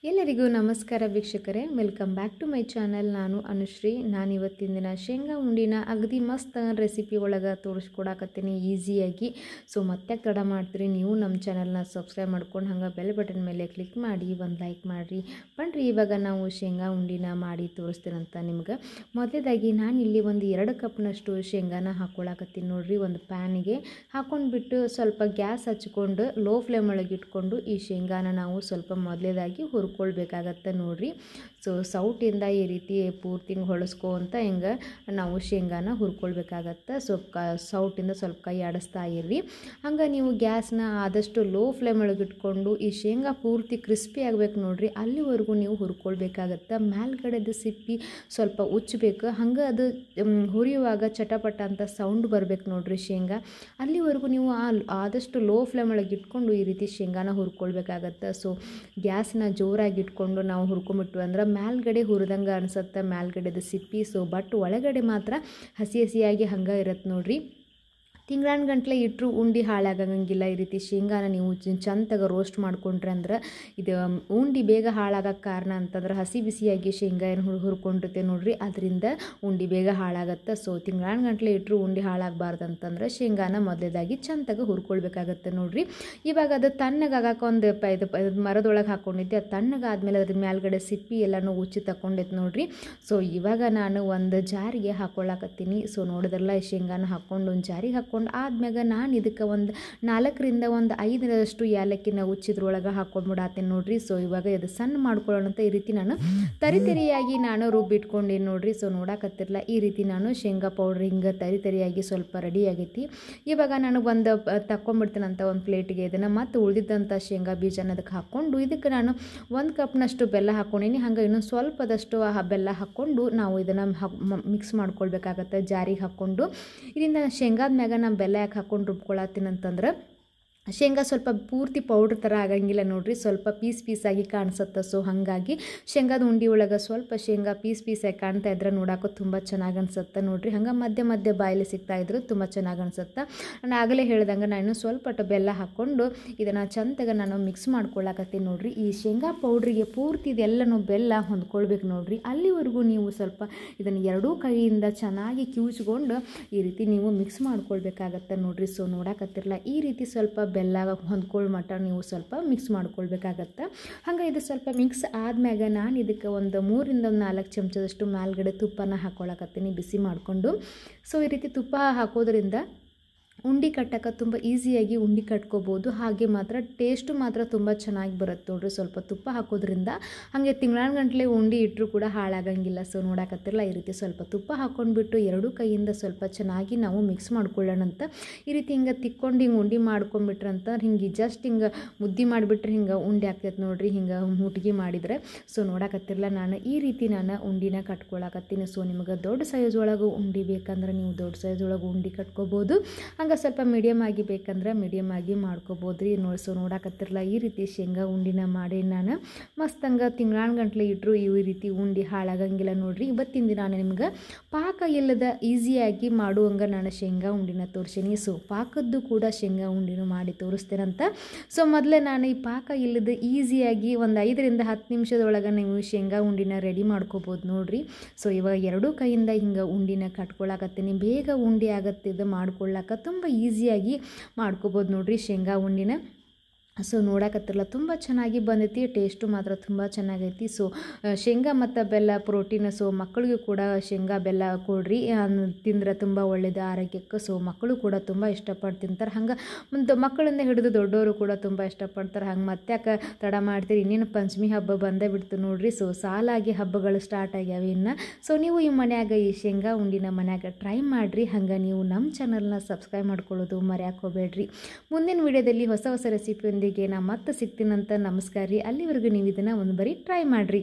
ಎಲ್ಲರಿಗೂ ನಮಸ್ಕಾರ ವೀಕ್ಷಕರೇ, welcome back to my channel. ನಾನು ಅನುಶ್ರೀ. ನಾನು ಇವತ್ತಿನ ದಿನ ಶೇಂಗಾ ಉಂಡಿನ ಅಗದಿ ಮಸ್ತ್ ರೆಸಿಪಿ ಒಳಗೆ ತೋರಿಸ್ಕೊಡಕತ್ತೀನಿ ಈಸಿಯಾಗಿ. ಸೊ ಮತ್ತೆ ತಡ ಮಾಡ್ತೀರಿ, ನೀವು ನಮ್ಮ ಚಾನಲ್ನ ಸಬ್ಸ್ಕ್ರೈಬ್ ಮಾಡ್ಕೊಂಡು ಹಂಗೆ ಬೆಲ್ ಬಟನ್ ಮೇಲೆ ಕ್ಲಿಕ್ ಮಾಡಿ ಒಂದು ಲೈಕ್ ಮಾಡಿರಿ. ಬನ್ರಿ ಇವಾಗ ನಾವು ಶೇಂಗಾ ಉಂಡಿನ ಮಾಡಿ ತೋರಿಸ್ತೀನಂತ ನಿಮ್ಗೆ. ಮೊದಲೇದಾಗಿ ನಾನು ಇಲ್ಲಿ ಒಂದು 2 ಕಪ್ನಷ್ಟು ಶೇಂಗಾನ ಹಾಕ್ಕೊಳಕತ್ತೀನಿ ನೋಡ್ರಿ. ಒಂದು ಪ್ಯಾನಿಗೆ ಹಾಕ್ಕೊಂಡ್ಬಿಟ್ಟು ಸ್ವಲ್ಪ ಗ್ಯಾಸ್ ಹಚ್ಕೊಂಡು ಲೋ ಫ್ಲೇಮ್ ಒಳಗೆ ಇಟ್ಕೊಂಡು ಈ ಶೇಂಗಾನ ನಾವು ಸ್ವಲ್ಪ ಮೊದಲೇದಾಗಿ ಹುರ್ಕೊಳ್ಬೇಕಾಗತ್ತೆ ನೋಡ್ರಿ. ಸೊ ಸೌಟಿಂದ ಈ ರೀತಿ ಪೂರ್ತಿ ಹೊಳಸ್ಕೊಂತ ಹಿಂಗೆ ನಾವು ಶೇಂಗಾನ ಹುರ್ಕೊಳ್ಬೇಕಾಗತ್ತೆ. ಸೊ ಸೌಟಿಂದ ಸ್ವಲ್ಪ ಕೈ ಆಡಿಸ್ತಾ ಇರ್ರಿ. ಹಂಗೆ ನೀವು ಗ್ಯಾಸ್ನ ಆದಷ್ಟು ಲೋ ಫ್ಲೇಮ್ ಒಳಗೆ ಇಟ್ಕೊಂಡು ಈ ಶೇಂಗಾ ಪೂರ್ತಿ ಕ್ರಿಸ್ಪಿ ಆಗಬೇಕು ನೋಡ್ರಿ, ಅಲ್ಲಿವರೆಗೂ ನೀವು ಹುರ್ಕೊಳ್ಬೇಕಾಗತ್ತೆ. ಮೇಲ್ಗಡೆದು ಸಿಪ್ಪಿ ಸ್ವಲ್ಪ ಉಚ್ಚಬೇಕು, ಹಂಗೆ ಅದು ಹುರಿಯುವಾಗ ಚಟಪಟ ಅಂತ ಸೌಂಡ್ ಬರಬೇಕು ನೋಡ್ರಿ ಶೇಂಗಾ. ಅಲ್ಲಿವರೆಗೂ ನೀವು ಆದಷ್ಟು ಲೋ ಫ್ಲೇಮ್ ಒಳಗೆ ಇಟ್ಕೊಂಡು ಈ ರೀತಿ ಶೇಂಗಾನ ಹುರ್ಕೊಳ್ಬೇಕಾಗತ್ತೆ. ಸೊ ಗ್ಯಾಸ್ನ ಜೋರಾಗಿ ಇಟ್ಕೊಂಡು ನಾವು ಹುರ್ಕೊಂಬಿಟ್ವಿ ಅಂದ್ರೆ ಮೇಲ್ಗಡೆ ಹುರಿದಂಗೆ ಅನಿಸುತ್ತೆ ಮೇಲ್ಗಡೆದು ಸಿಪ್ಪಿ. ಸೊ ಬಟ್ ಒಳಗಡೆ ಮಾತ್ರ ಹಸಿ ಹಸಿಯಾಗಿ ಹಂಗೆ ಇರುತ್ತೆ ನೋಡ್ರಿ. ತಿಂಗಳಾನ್ಗಂಟ್ಲೆ ಇಟ್ಟರು ಉಂಡೆ ಹಾಳಾಗಂಗಿಲ್ಲ. ಈ ರೀತಿ ಶೇಂಗಾನ ನೀವು ಚಂದಾಗ ರೋಸ್ಟ್ ಮಾಡ್ಕೊಂಡ್ರೆ ಅಂದ್ರೆ ಇದು ಉಂಡೆ ಬೇಗ ಹಾಳಾಗಕ್ಕೆ ಕಾರಣ ಅಂತಂದ್ರೆ ಹಸಿ ಬಿಸಿಯಾಗಿ ಶೇಂಗಾ ಏನು ಹುರ್ಕೊಂಡಿರುತ್ತೆ ನೋಡ್ರಿ, ಅದರಿಂದ ಉಂಡೆ ಬೇಗ ಹಾಳಾಗತ್ತೆ. ಸೊ ತಿಂಗಳಾನ್ಗಂಟ್ಲೆ ಇಟ್ಟರು ಉಂಡೆ ಹಾಳಾಗಬಾರ್ದು ಅಂತಂದ್ರೆ ಶೇಂಗಾನ ಮೊದಲೇದಾಗಿ ಚಂದಾಗ ಹುರ್ಕೊಳ್ಬೇಕಾಗತ್ತೆ ನೋಡ್ರಿ. ಇವಾಗ ಅದು ತಣ್ಣಗಾಗಕ್ಕೆ ಒಂದು ಇದು ಮರದೊಳಗೆ ಹಾಕ್ಕೊಂಡಿದ್ದೆ, ಅದು ತಣ್ಣಗಾದ್ಮೇಲೆ ಅದ್ರ ಮೇಲ್ಗಡೆ ಸಿಪ್ಪಿ ಎಲ್ಲನೂ ಉಚ್ಚಿ ತಗೊಂಡೈತೆ ನೋಡ್ರಿ. ಸೊ ಇವಾಗ ನಾನು ಒಂದು ಜಾರಿಗೆ ಹಾಕ್ಕೊಳ್ಳಾಕತ್ತೀನಿ. ಸೊ ನೋಡಿದ್ರಲ್ಲ ಶೇಂಗಾನ ಹಾಕ್ಕೊಂಡು ಒಂದು ಜಾರಿಗೆ ಹಾಕ್ಕೊಂಡು ಆದ್ಮ್ಯಾಗ ನಾನು ಇದಕ್ಕೆ ಒಂದು 4ರಿಂದ 5 ಏಲಕ್ಕಿನ ಉಚ್ಚಿದ್ರೊಳಗೆ ಹಾಕ್ಕೊಂಡ್ಬಿಡಾತೀನಿ ನೋಡ್ರಿ. ಸೊ ಇವಾಗ ಇದು ಸಣ್ಣ ಮಾಡ್ಕೊಳ್ಳೋಣ ಅಂತ ಈ ರೀತಿ ನಾನು ತರಿಯಾಗಿ ನಾನು ರುಬ್ಬಿಟ್ಕೊಂಡೇನಿ ನೋಡ್ರಿ. ಸೊ ನೋಡಕತ್ತಿರಲ್ಲ ಈ ರೀತಿ ನಾನು ಶೇಂಗಾ ಪೌಡ್ರ್ ಹಿಂಗೆ ತರಿಯಾಗಿ ಸ್ವಲ್ಪ ರೆಡಿ ಆಗೈತಿ. ಇವಾಗ ನಾನು ಒಂದು ತಕ್ಕೊಂಬಿಡ್ತೀನಂತ ಒಂದು ಪ್ಲೇಟಿಗೆ ಇದನ್ನು ಮತ್ತು ಉಳಿದಿದ್ದಂಥ ಶೇಂಗಾ ಬೀಜನ ಅದಕ್ಕೆ ಹಾಕ್ಕೊಂಡು ಇದಕ್ಕೆ ನಾನು 1 ಕಪ್ನಷ್ಟು ಬೆಲ್ಲ ಹಾಕ್ಕೊಂಡೀನಿ. ಹಂಗೆ ಇನ್ನೊಂದು ಸ್ವಲ್ಪದಷ್ಟು ಬೆಲ್ಲ ಹಾಕ್ಕೊಂಡು ನಾವು ಇದನ್ನು ಮಿಕ್ಸ್ ಮಾಡ್ಕೊಳ್ಬೇಕಾಗತ್ತೆ ಜಾರಿಗೆ ಹಾಕ್ಕೊಂಡು. ಇದರಿಂದ ಶೇಂಗಾದ ಮ್ಯಾಗ ನಾನು ಬೆಲ್ಲ ಯಾಕೆ ಹಾಕ್ಕೊಂಡು ರುಬ್ಕೊಳತ್ತೀನಿ ಅಂತಂದ್ರೆ ಶೇಂಗಾ ಸ್ವಲ್ಪ ಪೂರ್ತಿ ಪೌಡ್ರ್ ಥರ ಆಗಂಗಿಲ್ಲ ನೋಡ್ರಿ, ಸ್ವಲ್ಪ ಪೀಸಾಗಿ ಕಾಣಿಸುತ್ತೆ. ಸೊ ಹಾಗಾಗಿ ಶೇಂಗಾದ ಉಂಡೆ ಒಳಗೆ ಸ್ವಲ್ಪ ಶೇಂಗಾ ಪೀಸಾಗಿ ಕಾಣ್ತಾ ಇದ್ರೆ ನೋಡೋಕೆ ತುಂಬ ಚೆನ್ನಾಗಿ ಅನಿಸುತ್ತೆ ನೋಡ್ರಿ. ಹಂಗೆ ಮಧ್ಯೆ ಬಾಯಲ್ಲಿ ಸಿಗ್ತಾಯಿದ್ರು ತುಂಬ ಚೆನ್ನಾಗಿ ಅನಿಸುತ್ತೆ. ನಾನು ಆಗಲೇ ಹೇಳ್ದಂಗೆ ನಾನು ಸ್ವಲ್ಪ ಬೆಲ್ಲ ಹಾಕ್ಕೊಂಡು ಇದನ್ನು ಚಂದಾಗ ನಾನು ಮಿಕ್ಸ್ ಮಾಡ್ಕೊಳ್ಳಾಕತ್ತೀನಿ ನೋಡ್ರಿ. ಈ ಶೇಂಗಾ ಪೌಡ್ರಿಗೆ ಪೂರ್ತಿ ಇದೆಲ್ಲನೂ ಬೆಲ್ಲ ಹೊಂದ್ಕೊಳ್ಬೇಕು ನೋಡ್ರಿ, ಅಲ್ಲಿವರೆಗೂ ನೀವು ಸ್ವಲ್ಪ ಇದನ್ನು 2 ಕೈಯಿಂದ ಚೆನ್ನಾಗಿ ಕಿವುಚ್ಕೊಂಡು ಈ ರೀತಿ ನೀವು ಮಿಕ್ಸ್ ಮಾಡ್ಕೊಳ್ಬೇಕಾಗತ್ತೆ ನೋಡ್ರಿ. ಸೊ ನೋಡಕತ್ತಿರಲ್ಲ ಈ ರೀತಿ ಸ್ವಲ್ಪ ಬೆಲ್ಲ ಹೊಂದ್ಕೊಳ್ಳೋ ಮಟ್ಟ ನೀವು ಸ್ವಲ್ಪ ಮಿಕ್ಸ್ ಮಾಡ್ಕೊಳ್ಬೇಕಾಗತ್ತೆ. ಹಂಗೆ ಇದು ಸ್ವಲ್ಪ ಮಿಕ್ಸ್ ಆದ್ಮ್ಯಾಗ ನಾನು ಇದಕ್ಕೆ ಒಂದು 3ರಿಂದ 4 ಚಮಚದಷ್ಟು ಮೇಲ್ಗಡೆ ತುಪ್ಪನ ಹಾಕ್ಕೊಳಕತ್ತೀನಿ ಬಿಸಿ ಮಾಡಿಕೊಂಡು. ಸೊ ಈ ರೀತಿ ತುಪ್ಪ ಹಾಕೋದ್ರಿಂದ ಉಂಡೆ ಕಟ್ಟಕ್ಕೆ ತುಂಬ ಈಸಿಯಾಗಿ ಉಂಡೆ ಕಟ್ಕೋಬೋದು. ಹಾಗೆ ಮಾತ್ರ ಟೇಸ್ಟು ಮಾತ್ರ ತುಂಬ ಚೆನ್ನಾಗಿ ಬರುತ್ತೆ ನೋಡ್ರಿ ಸ್ವಲ್ಪ ತುಪ್ಪ ಹಾಕೋದ್ರಿಂದ. ಹಾಗೆ ತಿಂಗಳಾನ್ಗಂಟ್ಲೆ ಉಂಡೆ ಇಟ್ಟರು ಕೂಡ ಹಾಳಾಗಂಗಿಲ್ಲ. ಸೊ ನೋಡಕತ್ತಿರಲ್ಲ ಈ ರೀತಿ ಸ್ವಲ್ಪ ತುಪ್ಪ ಹಾಕ್ಕೊಂಡ್ಬಿಟ್ಟು 2 ಕೈಯಿಂದ ಸ್ವಲ್ಪ ಚೆನ್ನಾಗಿ ನಾವು ಮಿಕ್ಸ್ ಮಾಡ್ಕೊಳ್ಳೋಣಂತ. ಈ ರೀತಿ ಹಿಂಗೆ ತಿಕ್ಕೊಂಡು ಹಿಂಗೆ ಉಂಡೆ ಮಾಡ್ಕೊಂಡ್ಬಿಟ್ರಂತ ಹಿಂಗೆ ಜಸ್ಟ್ ಹಿಂಗೆ ಮುದ್ದೆ ಮಾಡಿಬಿಟ್ರೆ ಹಿಂಗೆ ಉಂಡೆ ಆಗ್ತೈತೆ ನೋಡ್ರಿ, ಹಿಂಗೆ ಮುಟ್ಗಿ ಮಾಡಿದರೆ. ಸೊ ನೋಡಕತ್ತಿರಲ್ಲ ನಾನು ಈ ರೀತಿ ನಾನು ಉಂಡಿನ ಕಟ್ಕೊಳಕತ್ತೀನಿ. ಸೊ ನಿಮಗೆ ದೊಡ್ಡ ಸೈಜ್ ಒಳಗೆ ಉಂಡೆ ಬೇಕಂದ್ರೆ ನೀವು ದೊಡ್ಡ ಸೈಜ್ ಒಳಗೆ ಉಂಡೆ ಕಟ್ಕೋಬೋದು. ಹಂಗೆ ಸ್ವಲ್ಪ ಮೀಡಿಯಮ್ ಆಗಿ ಬೇಕಂದ್ರೆ ಮೀಡಿಯಮ್ ಆಗಿ ಮಾಡ್ಕೋಬೋದು ರೀ. ಸೊ ನೋಡಕತ್ತಿರಲ್ಲ ಈ ರೀತಿ ಶೇಂಗಾ ಉಂಡಿನ ಮಾಡಿ ನಾನು ಮಸ್ತ್ ಹಂಗೆ ತಿಂಗಳಾನ್ಗಂಟ್ಲೆ ಇಟ್ಟರು ಈ ರೀತಿ ಉಂಡೆ ಹಾಳಾಗಂಗಿಲ್ಲ ನೋಡ್ರಿ. ಇವತ್ತಿನ ದಿನ ನಾನು ನಿಮ್ಗೆ ಪಾಕ ಇಲ್ಲದ ಈಸಿಯಾಗಿ ಮಾಡುವಂಗೆ ನಾನು ಶೇಂಗಾ ಉಂಡಿನ ತೋರಿಸೀನಿ. ಸೊ ಪಾಕದ್ದು ಕೂಡ ಶೇಂಗಾ ಉಂಡಿನ ಮಾಡಿ ತೋರಿಸ್ತೇನಂತ. ಸೊ ಮೊದಲೇ ನಾನು ಈ ಪಾಕ ಇಲ್ಲದ ಈಸಿಯಾಗಿ ಒಂದು 5ರಿಂದ 10 ನಿಮಿಷದೊಳಗೆ ನೀವು ಶೇಂಗಾ ಉಂಡಿನ ರೆಡಿ ಮಾಡ್ಕೋಬೋದು ನೋಡ್ರಿ. ಸೊ ಇವಾಗ 2 ಕೈಯಿಂದ ಹಿಂಗೆ ಉಂಡಿನ ಕಟ್ಕೊಳಕತ್ತೀನಿ. ಬೇಗ ಉಂಡೆ ಆಗತ್ತೆ ಇದು ಮಾಡ್ಕೊಳ್ಳಾಕ, ತುಂಬ ಈಸಿಯಾಗಿ ಮಾಡ್ಕೋಬೋದು ನೋಡ್ರಿ ಶೇಂಗಾ ಉಂಡಿನ. ಸೊ ನೋಡಕತ್ತಿರಲ್ಲ ತುಂಬ ಚೆನ್ನಾಗಿ ಬಂದೈತಿ, ಟೇಸ್ಟು ಮಾತ್ರ ತುಂಬ ಚೆನ್ನಾಗೈತಿ. ಸೊ ಶೇಂಗಾ ಮತ್ತು ಬೆಲ್ಲ ಪ್ರೋಟೀನ್. ಸೊ ಮಕ್ಕಳಿಗೂ ಕೂಡ ಶೇಂಗಾ ಬೆಲ್ಲ ಕೊಡ್ರಿ, ತಿಂದರೆ ತುಂಬ ಒಳ್ಳೆಯದು ಆರೋಗ್ಯಕ್ಕೆ. ಸೊ ಮಕ್ಕಳು ಕೂಡ ತುಂಬ ಇಷ್ಟಪಟ್ಟು ತಿಂತಾರೆ. ಹಂಗೆ ಒಂದು ಮಕ್ಕಳಿಂದ ಹಿಡಿದು ದೊಡ್ಡವರು ಕೂಡ ತುಂಬ ಇಷ್ಟಪಡ್ತಾರೆ. ಹಂಗೆ ಮತ್ತೆ ಯಾಕೆ ತಡ ಮಾಡ್ತೀರಿ, ಇನ್ನೇನು ಪಂಚಮಿ ಹಬ್ಬ ಬಂದೇ ಬಿಡ್ತು ನೋಡ್ರಿ. ಸೊ ಸಾಲಾಗಿ ಹಬ್ಬಗಳು ಸ್ಟಾರ್ಟ್ ಆಗ್ಯಾವ ಇನ್ನು. ಸೊ ನೀವು ಈ ಮನ್ಯಾಗ ಈ ಶೇಂಗಾ ಉಂಡಿನ ಮನ್ಯಾಗ ಟ್ರೈ ಮಾಡಿರಿ. ಹಂಗೆ ನೀವು ನಮ್ಮ ಚಾನಲ್ನ ಸಬ್ಸ್ಕ್ರೈಬ್ ಮಾಡ್ಕೊಳ್ಳೋದು ಮರೆಯಕ್ಕೆ ಹೋಗಬೇಡ್ರಿ. ಮುಂದಿನ ವಿಡಿಯೋದಲ್ಲಿ ಹೊಸ ರೆಸಿಪಿಯೊಂದಿಗೆ ನಾ ಮತ್ತೆ ಸಿಗ್ತೀನಂತ. ನಮಸ್ಕಾರ ರೀ. ಅಲ್ಲಿವರೆಗೂ ನೀವು ಇದನ್ನು ಒಂದು ಬಾರಿ ಟ್ರೈ ಮಾಡಿರಿ.